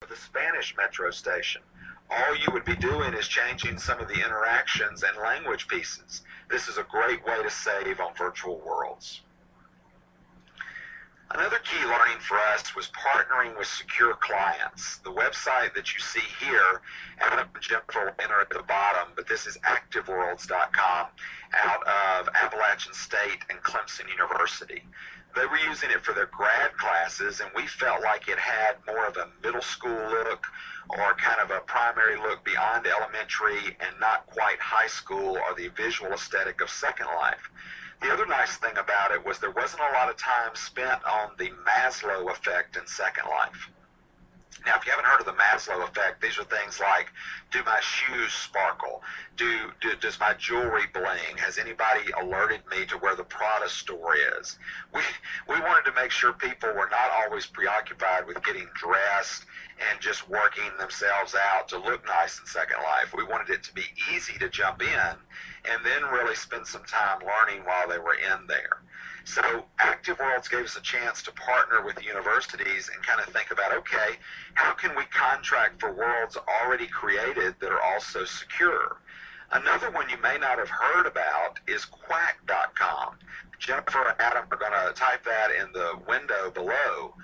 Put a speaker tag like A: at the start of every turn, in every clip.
A: the Spanish metro station. All you would be doing is changing some of the interactions and language pieces. This is a great way to save on virtual worlds. Another key learning for us was partnering with secure clients. The website that you see here, Adam and Jennifer will enter at the bottom, but this is activeworlds.com out of Appalachian State and Clemson University. They were using it for their grad classes, and we felt like it had more of a middle school look or kind of a primary look beyond elementary and not quite high school or the visual aesthetic of Second Life. The other nice thing about it was there wasn't a lot of time spent on the Maslow effect in Second Life. Now, if you haven't heard of the Maslow effect, these are things like, do my shoes sparkle? Does my jewelry bling? Has anybody alerted me to where the Prada store is? We wanted to make sure people were not always preoccupied with getting dressed and just working themselves out to look nice in Second Life. We wanted it to be easy to jump in and then really spend some time learning while they were in there. So Active Worlds gave us a chance to partner with universities and kind of think about, okay, how can we contract for worlds already created that are also secure? Another one you may not have heard about is quack.com. Jennifer and Adam are going to type that in the window below.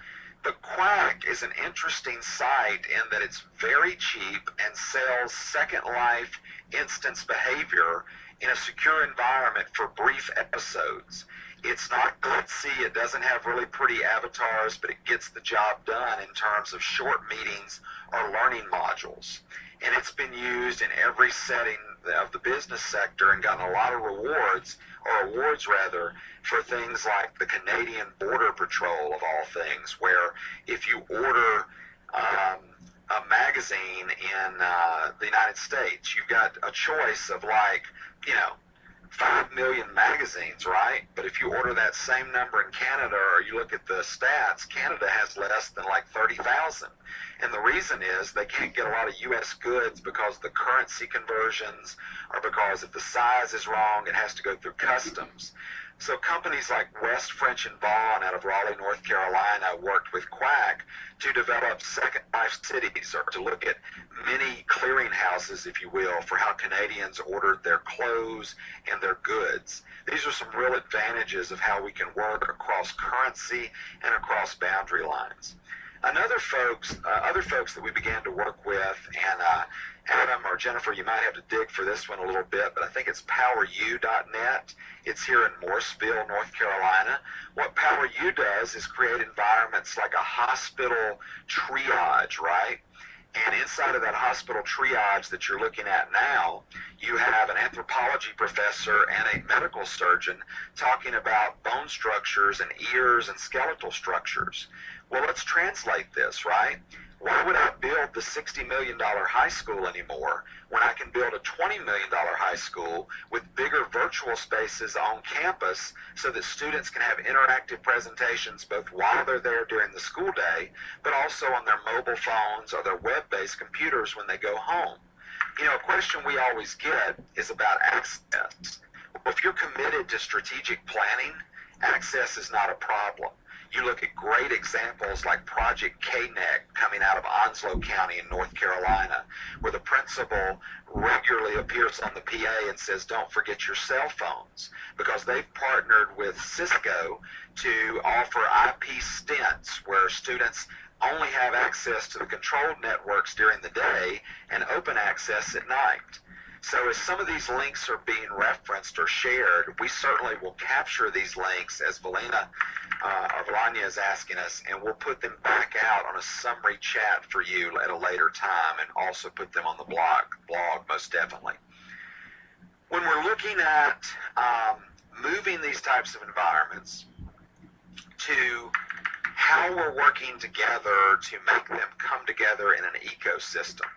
A: But Quack is an interesting site in that it's very cheap and sells Second Life instance behavior in a secure environment for brief episodes. It's not glitzy, it doesn't have really pretty avatars, but it gets the job done in terms of short meetings or learning modules. And it's been used in every setting of the business sector and gotten a lot of rewards, or awards rather, for things like the Canadian Border Patrol of all things, where if you order a magazine in the United States, you've got a choice of 5 million magazines, right? But if you order that same number in Canada, or you look at the stats, Canada has less than 30,000. And the reason is they can't get a lot of U.S. goods because of the currency conversions, or because if the size is wrong, it has to go through customs. So companies like West French and Vaughan out of Raleigh, North Carolina worked with Quack to develop Second Life cities, or to look at mini clearinghouses, if you will, for how Canadians ordered their clothes and their goods. These are some real advantages of how we can work across currency and across boundary lines. Other folks that we began to work with, and Adam or Jennifer, you might have to dig for this one a little bit, but I think it's PowerU.net. It's here in Morrisville, North Carolina. What PowerU does is create environments like a hospital triage, right? And inside of that hospital triage that you're looking at now, you have an anthropology professor and a medical surgeon talking about bone structures and ears and skeletal structures. Well, let's translate this, right? Why would I build the $60 million high school anymore when I can build a $20 million high school with bigger virtual spaces on campus so that students can have interactive presentations both while they're there during the school day, but also on their mobile phones or their web-based computers when they go home? You know, a question we always get is about access. Well, if you're committed to strategic planning, access is not a problem. You look at great examples like Project K-Neck coming out of Onslow County in North Carolina, where the principal regularly appears on the PA and says, don't forget your cell phones, because they've partnered with Cisco to offer IP stints where students only have access to the controlled networks during the day and open access at night. So as some of these links are being referenced or shared, we certainly will capture these links as Valina is asking us, and we'll put them back out on a summary chat for you at a later time, and also put them on the blog most definitely. When we're looking at moving these types of environments to how we're working together to make them come together in an ecosystem,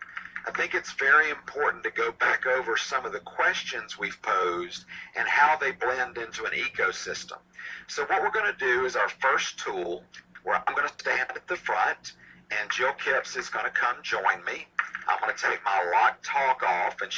A: I think it's very important to go back over some of the questions we've posed and how they blend into an ecosystem. So what we're going to do is our first tool, where I'm going to stand at the front, and Jill Kipps is going to come join me. I'm going to take my lock talk off, and